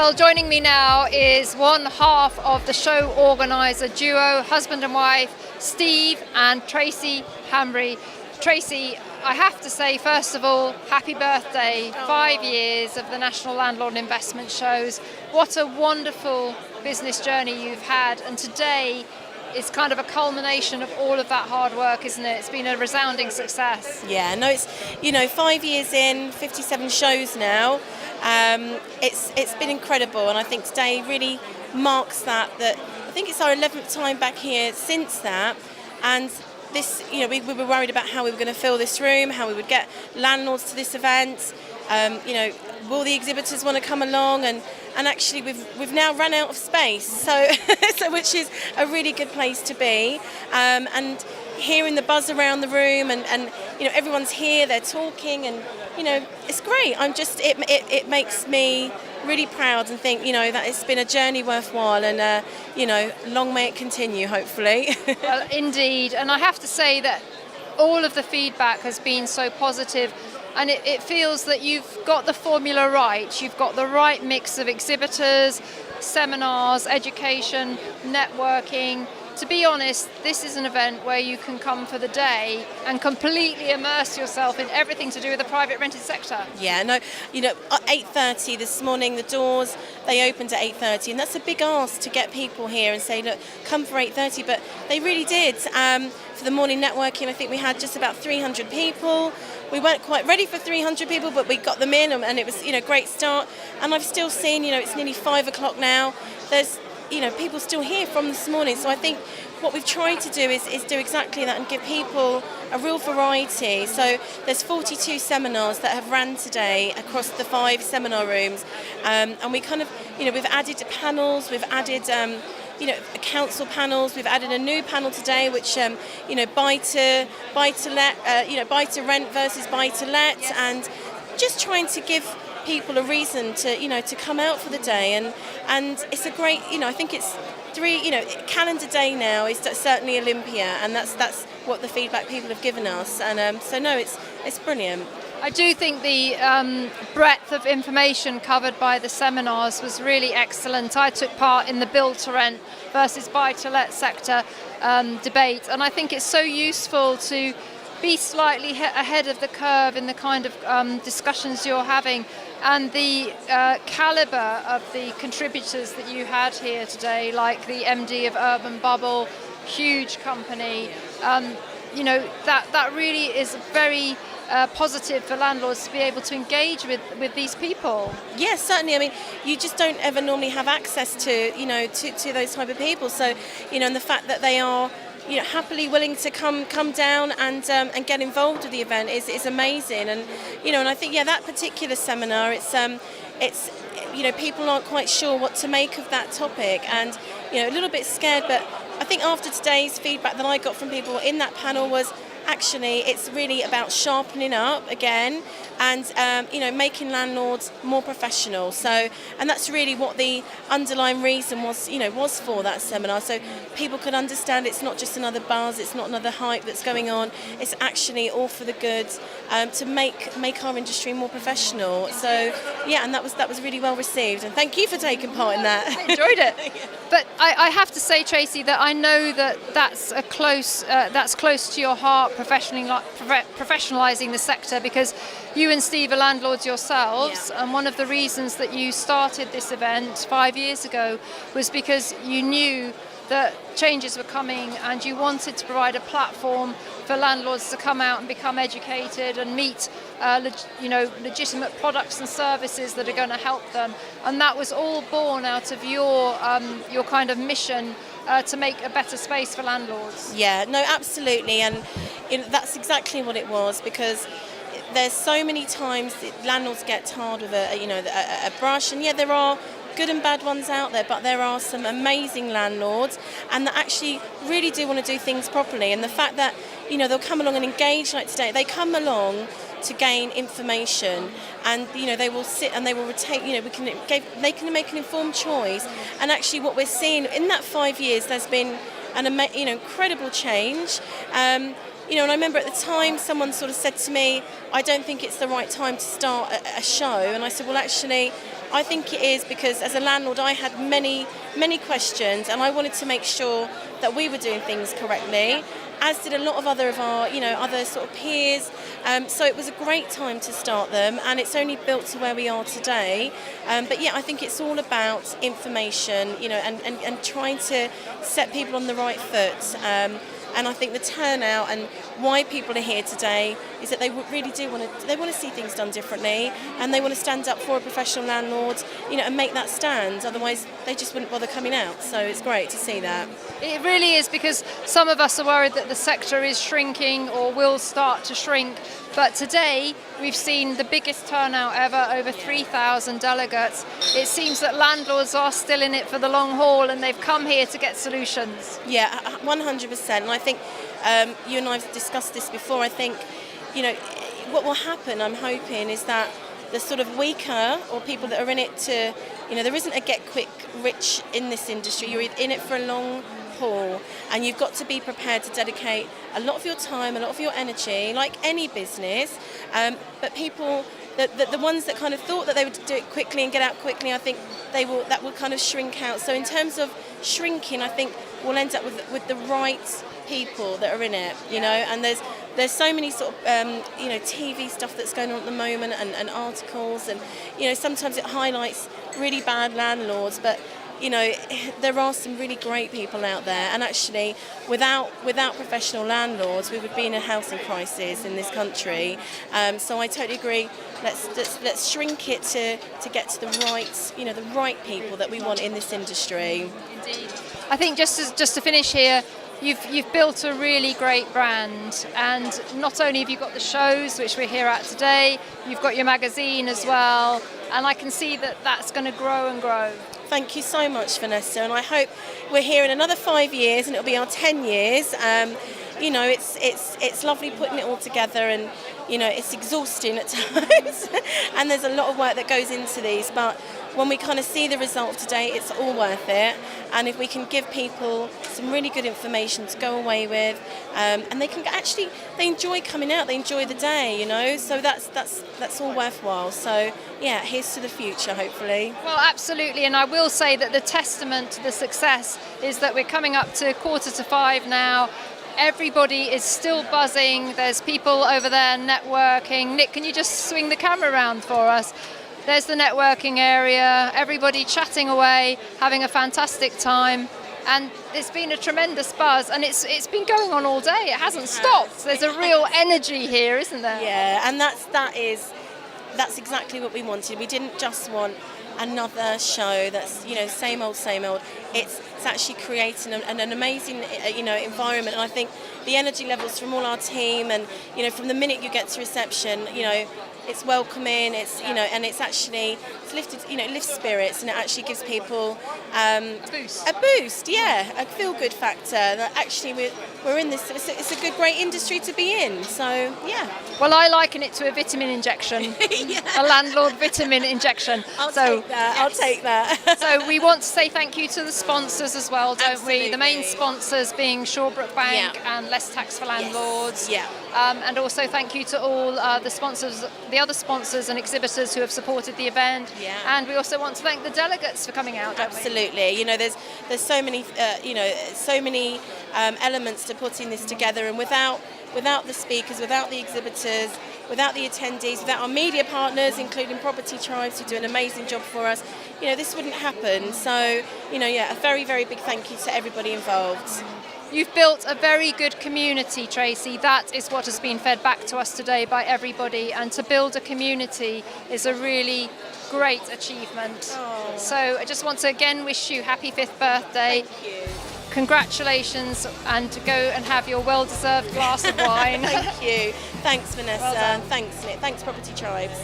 Well, joining me now is one half of the show organiser duo, husband and wife, Steve and Tracey Hanbury. Tracey, I have to say, first of all, happy birthday. 5 years of the National Landlord Investment Shows. What a wonderful business journey you've had, and today is kind of a culmination of all of that hard work, isn't it? It's been a resounding success. Yeah, no, it's 5 years in, 57 shows now. It's been incredible, and I think today really marks that. I think it's our 11th time back here since that, and this, we were worried about how we were going to fill this room, how we would get landlords to this event. Will the exhibitors want to come along? And actually, we've now run out of space, so which is a really good place to be. And hearing the buzz around the room, and everyone's here, they're talking, and it's great. It makes me really proud and think that it's been a journey worthwhile, and long may it continue, hopefully. Well, indeed, and I have to say that all of the feedback has been so positive, and it feels that you've got the formula right. You've got the right mix of exhibitors, seminars, education, networking. To be honest, this is an event where you can come for the day and completely immerse yourself in everything to do with the private rented sector. Yeah, no, at 8:30 this morning, the doors, they opened at 8:30, and that's a big ask to get people here and say, look, come for 8:30, but they really did. For the morning networking, I think we had just about 300 people. We weren't quite ready for 300 people, but we got them in, and it was, a great start. And I've still seen, it's nearly 5 o'clock now. There's people still here from this morning. So I think what we've tried to do is do exactly that and give people a real variety. So there's 42 seminars that have ran today across the 5 seminar rooms. And we kind of, we've added panels, we've added, council panels. We've added a new panel today, which, buy to rent versus buy to let, yes. And just trying to give people a reason to come out for the day, and it's a great, I think it's 3 calendar day now is certainly Olympia, and that's what the feedback people have given us, and so no, it's brilliant. I do think the breadth of information covered by the seminars was really excellent. I took part in the build to rent versus buy to let sector debate, and I think it's so useful to be slightly ahead of the curve in the kind of discussions you're having, and the calibre of the contributors that you had here today, like the MD of Urban Bubble, huge company. That really is very positive for landlords to be able to engage with these people. Yes, certainly. I mean, you just don't ever normally have access to those type of people. So, and the fact that they are happily willing to come down and get involved with the event is amazing. And and I think that particular seminar, it's people aren't quite sure what to make of that topic, and a little bit scared. But I think after today's feedback that I got from people in that panel was, actually, it's really about sharpening up again, and making landlords more professional. So, and that's really what the underlying reason was for that seminar. So people could understand it's not just another buzz, it's not another hype that's going on. It's actually all for the good, to make our industry more professional. So and that was really well received. And thank you for taking part in that. I enjoyed it. But I have to say, Tracey, that I know that's close to your heart, professionalising the sector, because you and Steve are landlords yourselves, yeah. And one of the reasons that you started this event 5 years ago was because you knew that changes were coming, and you wanted to provide a platform for landlords to come out and become educated and meet legitimate products and services that are going to help them. And that was all born out of your kind of mission to make a better space for landlords. Yeah, no, absolutely, and that's exactly what it was, because there's so many times that landlords get tarred with a brush, and there are good and bad ones out there, but there are some amazing landlords, and that actually really do want to do things properly. And the fact that they'll come along and engage, like today, they come along to gain information, and they will sit and they will retain, they can make an informed choice. And actually what we're seeing in that 5 years, there's been an incredible change. and I remember at the time someone sort of said to me, I don't think it's the right time to start a show. And I said, well, actually, I think it is, because as a landlord, I had many questions, and I wanted to make sure that we were doing things correctly, as did a lot of other other sort of peers. So it was a great time to start them, and it's only built to where we are today. But yeah, I think it's all about information, and trying to set people on the right foot. And I think the turnout and why people are here today is that they really do want to see things done differently, and they want to stand up for a professional landlord, and make that stand. Otherwise, they just wouldn't bother coming out. So it's great to see that. It really is, because some of us are worried that the sector is shrinking or will start to shrink. But today, we've seen the biggest turnout ever, over 3,000 delegates. It seems that landlords are still in it for the long haul, and they've come here to get solutions. Yeah, 100%. And I think you and I have discussed this before. I think, what will happen, I'm hoping, is that the sort of weaker, or people that are in it to, there isn't a get quick rich in this industry. You're in it for a long haul, and you've got to be prepared to dedicate a lot of your time, a lot of your energy, like any business. But people, the ones that kind of thought that they would do it quickly and get out quickly, I think that will kind of shrink out. So in terms of shrinking, I think we'll end up with the right people that are in it, and there's so many sort of TV stuff that's going on at the moment, and articles, and sometimes it highlights really bad landlords, but there are some really great people out there, and actually without professional landlords we would be in a housing crisis in this country. So I totally agree. Let's shrink it to get to the right people that we want in this industry. Indeed. I think just to finish here, you've built a really great brand, and not only have you got the shows, which we're here at today, you've got your magazine as well, and I can see that that's going to grow and grow. Thank you so much, Vanessa, and I hope we're here in another 5 years, and it'll be our 10 years. It's lovely putting it all together, and it's exhausting at times, and there's a lot of work that goes into these, but when we kind of see the result of today, it's all worth it. And if we can give people some really good information to go away with, and they enjoy coming out, they enjoy the day, so that's all worthwhile. So yeah, here's to the future, hopefully. Well, absolutely, and I will say that the testament to the success is that we're coming up to 4:45 now. Everybody is still buzzing. There's people over there networking. Nick, can you just swing the camera around for us? There's the networking area, everybody chatting away, having a fantastic time. And it's been a tremendous buzz, and it's been going on all day. It hasn't stopped. There's a real energy here, isn't there? Yeah, and that's exactly what we wanted. We didn't just want another show that's same old. It's actually creating an amazing environment, and I think the energy levels from all our team, and from the minute you get to reception, it's welcoming, and it's lifted, lifts spirits, and it actually gives people a boost, a feel-good factor. That actually we're in this. It's a great industry to be in. So yeah. Well, I liken it to a vitamin injection, a landlord vitamin injection. I'll take that. So we want to say thank you to the sponsors as well, don't Absolutely. we? The main sponsors being Shawbrook Bank and Less Tax for Landlords. Yes. And also thank you to all the sponsors, the other sponsors and exhibitors who have supported the event. Yeah. And we also want to thank the delegates for coming out, don't we? Absolutely. There's so many elements to putting this together, and without the speakers, without the exhibitors, without the attendees, without our media partners, including Property Tribes, who do an amazing job for us, this wouldn't happen. So, a very, very big thank you to everybody involved. You've built a very good community, Tracey. That is what has been fed back to us today by everybody. And to build a community is a really great achievement. Oh. So I just want to again wish you happy 5th birthday. Thank you. Congratulations, and to go and have your well-deserved glass of wine. Thank you. Thanks, Vanessa. Well done. Thanks, Nick. Thanks, Property Tribes.